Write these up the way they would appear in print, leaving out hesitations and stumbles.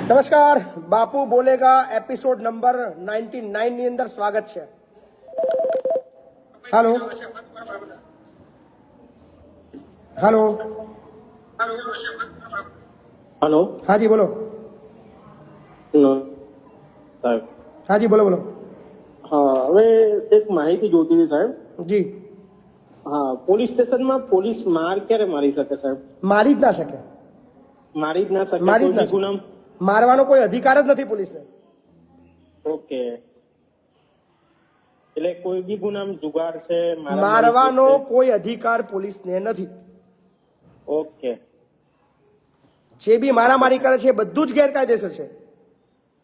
નમસ્કાર, બાપુ બોલેગા episode number 99 ની અંદર સ્વાગત છે. હાલો હાલો हेलो હાજી બોલો. હાજી બોલો બોલો. हाँ હવે એક માહિતી જોતી હતી સાહેબ. જી. હા, પોલીસ સ્ટેશનમાં પોલીસ માર ક્યારે મારી શકે સાહેબ? મારી જ ના શકે. મારી જ ના શકે? મારી જ કોઈ ના બી ગુનામ? મારવાનો કોઈ અધિકાર જ નથી પોલીસને. ઓકે, એટલે કોઈ બી ગુનામ જુગાર છે, મારવાનો કોઈ અધિકાર પોલીસને નથી. ઓકે જે બી મારામારી કરે છે એ બધું જ ગેરકાયદેસર છે.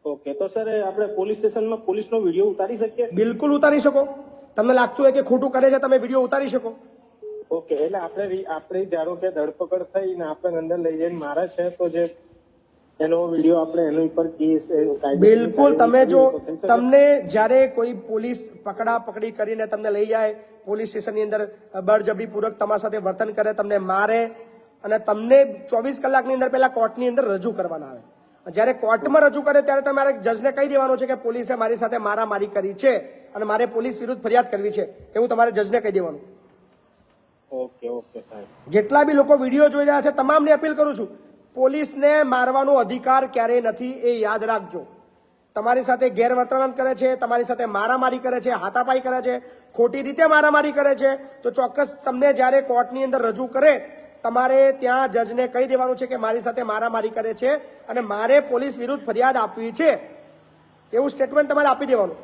ઓકે, તો સર આપણે પોલીસ સ્ટેશનમાં પોલીસનો વિડીયો ઉતારી શકીએ? બિલકુલ ઉતારી શકો. તમને લાગતું હોય કે ખોટું કરે છે, તમે વિડીયો ઉતારી શકો. ઓકે, એટલે આપણે ધારો કે ધરપકડ થઈને આપણે અંદર લઈ જઈને મારે છે, તો જે એનો વિડીયો આપણે એની ઉપર કેસ બિલકુલ. તમે જો તમને જ્યારે કોઈ પોલીસ પકડી કરીને તમને લઈ જાય, પોલીસ સ્ટેશનની અંદર બળજબરી પૂર્વક તમારા સાથે વર્તન કરે, તમને મારે અને તમને 24 કલાકની અંદર પહેલા કોર્ટની અંદર રજૂ કરવાના આવે. જ્યારે કોર્ટમાં રજૂ કરે ત્યારે તમારે જજને કહી દેવાનું છે કે પોલીસે મારી સાથે મારામારી કરી છે અને મારે પોલીસ વિરુદ્ધ ફરિયાદ કરવી છે, એવું તમારે જજને કહી દેવાનું. ઓકે ઓકે સાહેબ. જેટલા બી લોકો વિડીયો જોઈ રહ્યા છે તમામને અપીલ કરું છું, પોલીસને મારવાનો અધિકાર ક્યારેય નથી, એ યાદ રાખજો. તમારી સાથે ગેરવર્તન કરે છે, તમારી સાથે મારામારી કરે છે, હાથાપાઈ કરે છે, ખોટી રીતે મારામારી કરે છે, તો ચોક્કસ તમને જ્યારે કોર્ટની અંદર રજૂ કરે તમારે ત્યાં જજને કહી દેવાનું છે કે મારી સાથે મારામારી કરે છે અને મારે પોલીસ વિરુદ્ધ ફરિયાદ આપવી છે, એવું સ્ટેટમેન્ટ તમારે આપી દેવાનું.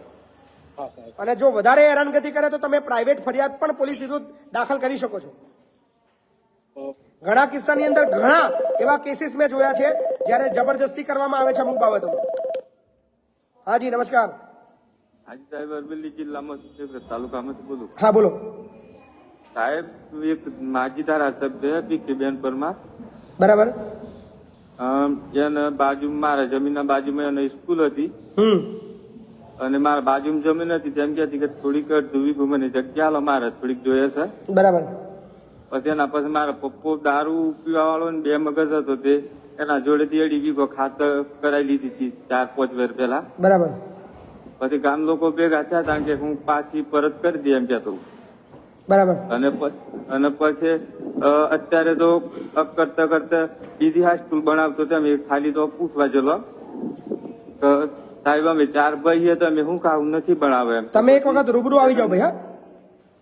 અને જો વધારે હેરાનગતિ કરે તો તમે પ્રાઇવેટ ફરિયાદ પણ પોલીસ વિરુદ્ધ દાખલ કરી શકો છો. ઘણા કિસ્સાની અંદર ઘણા એવા કેસીસ મેં જોયા છે જ્યારે જબરજસ્તી કરવામાં આવે છે અમુક બાબતોમાં. હાજી નમસ્કાર. હાજી સાહેબ, અરવલ્લી જિલ્લામાં તાલુકામાંથી બોલું. હા બોલો સાહેબ, એક માજી ધારાસભ્ય ભીખીબેન પરમાર, બરાબર. એના બાજુ મારા જમીનના બાજુમાં એની સ્કૂલ હતી અને મારા બાજુમાં જમીન હતી. તેમ કહેતી કે થોડીક ધુવી મને જગ્યા હાલો મારે થોડીક જોઈએ છે. બરાબર. પછી એના પછી મારા પપ્પો દારૂ પીવા વાળો ને 2 મગજ હતો, તે એના જોડેથી 1.5 વીઘો ખાતર કરાવી લીધી હતી 4-5 વર્ષ પહેલા. બરાબર. પછી ગામ લોકો ભેગા થયા હતા કે હું પાછી પરત કરી દે એમ કહેતો. બરાબર. અને પછી અત્યારે તો કરતા કરતા બીજી હાઈસ્કૂલ બનાવતો તેમ ખાલી તો પૂછવા ચલો સાહેબ અમે 4 ભાઈ તો અમે શું ખાવું નથી બનાવે એમ. તમે એક વખત રૂબરૂ આવી જાઓ ભાઈ.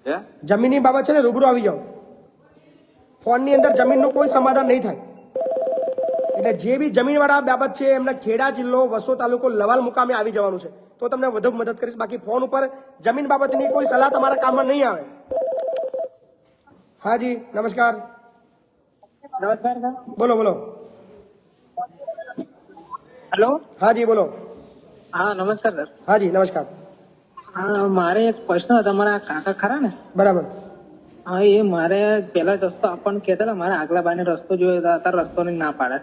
હા, જમીનની બાબત છે ને, રૂબરૂ આવી જાઓ. ફોનની અંદર જમીનનું કોઈ સમાધાન નહીં થાય. એટલે જે બી જમીનવાળા બાબત છે એમને ખેડા જિલ્લો, વસો તાલુકો, લવાલ મુકામે આવી જવાનું છે, તો તમને વધુ મદદ કરીશ. બાકી ફોન ઉપર જમીન બાબતની કોઈ સલાહ તમારા કામમાં નહીં આવે. હાજી નમસ્કાર. નમસ્કાર સર. બોલો બોલો. હેલો. હાજી બોલો. હા નમસ્કાર સર. હાજી નમસ્કાર. હા, મારે એક પ્રશ્ન હતો. તમારા કાકા ખરા ને? બરાબર. હા, એ મારે પેલા રસ્તો આપણને કહેતા મારે આગલા બાને રસ્તો જોયો હતો, અત્યારે રસ્તો ના પાડે.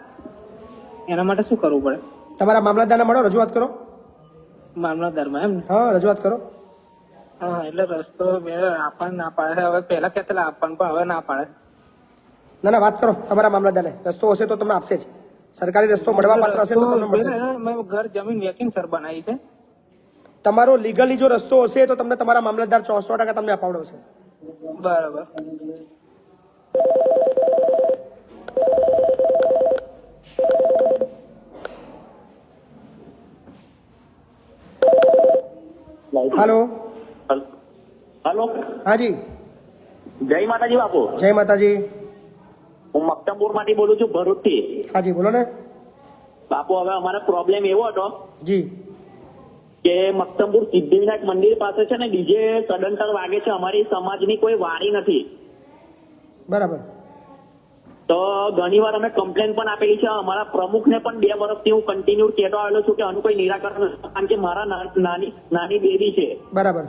એના માટે શું કરવું પડે? તમારા મામલતદારને મળો, રજૂઆત કરો. મામલતદારમાં એમ? હા, રજૂઆત કરો. હા, એટલે રસ્તો આપણને ના પાડે. હવે પેલા કહેતા આપણને, પણ હવે ના પાડે. ના વાત કરો તમારા મામલતદારને. રસ્તો હશે તો તમને આપશે જ. સરકારી રસ્તો મળવા પાત્ર હશે તો તમને મળશે. મેં ઘર જમીન વેચીને સર બનાવી છે. તમારો લીગલી જો રસ્તો હશે તો તમને તમારા મામલતદાર 100% તમને અપાવડાવશે. બરાબર. હાલો. હેલો. હાજી. જય માતાજી બાપુ. જય માતાજી. હું મક્તમપુર માંથી બોલું છું, ભરૂચ થી. હાજી બોલો ને. બાપુ, હવે અમારો પ્રોબ્લેમ એવો હતો જી કે મક્તમપુર સિદ્ધિવિનાયક મંદિર પાસે છે ને ડીજે સડંતર વાગે છે. અમારી સમાજની કોઈ વાડી નથી. બરાબર. તો ઘણી વાર અમે કમ્પ્લેન પણ આપેલી છે. અમારા પ્રમુખને પણ 2 વર્ષથી હું કન્ટિન્યુ કહેતો આવેલો છું કે આનું કોઈ નિરાકરણ, કારણ કે મારા નાની બેબી છે. બરાબર.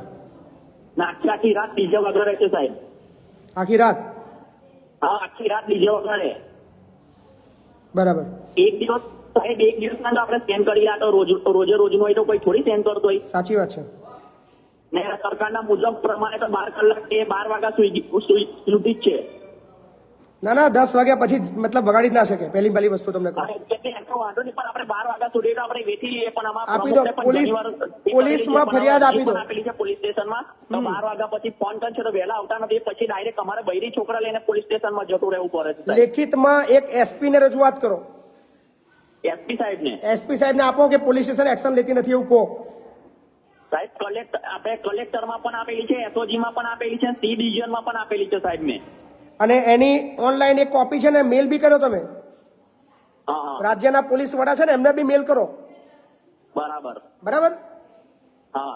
આખી રાત ડીજે વગાડે છે સાહેબ. આખી રાત? હા, આખી રાત ડીજે વગાડે. બરાબર. એક દિવસ સાહેબ, એક દિવસના તો આપણે સ્કેન કરી રહ્યા તો રોજે રોજનું હોય તો કોઈ થોડી સ્કેન કરતો હોય. સાચી વાત છે. ને સરકારના મુજબ પ્રમાણે તો 12 કલાક કે 12 વાગ્યા સુધી જ છે. ના 10 વાગ્યા પછી મતલબ વગાડી જ ના શકે. પહેલી વસ્તુ તમને કહું. તો વાંધો નહીં, પણ આપણે 12 વાગ્યા સુધી તો આપણે વેઠી લઈએ, પણ આમાં આપી દો. પ્રમુખને પણ પોલીસ- ઘણીવાર એ પોલીસમાં કરેલી છે, ફરિયાદ પણ આપી દો. એ પણ આપેલી છે પોલીસ સ્ટેશનમાં. તો 12 વાગ્યા પછી ફોન કરશે તો વહેલા આવતા નથી, પછી ડાયરેક્ટ અમારે બૈરી છોકરા લઈને પોલીસ સ્ટેશનમાં જતું રહેવું પડે છે સાહેબ. લેખિતમાં એક એસપી ને રજૂઆત કરો. એસપી સાહેબને એસપી સાહેબને આપો કે પોલીસ સ્ટેશન એક્શન લેતી નથી એવું કહો. સાહેબ આપણે કલેક્ટરમાં પણ આપેલી છે, એસઓજીમાં પણ આપેલી છે, સી ડિવિઝનમાં પણ આપેલી છે સાહેબ મેં. અને એની ઓનલાઈન એક કોપી છે ને મેલ બી કર્યો તમે. હા હા રાજ્યના પોલીસ વડા છે ને એમને બી મેલ કરો. બરાબર. બરાબર. હા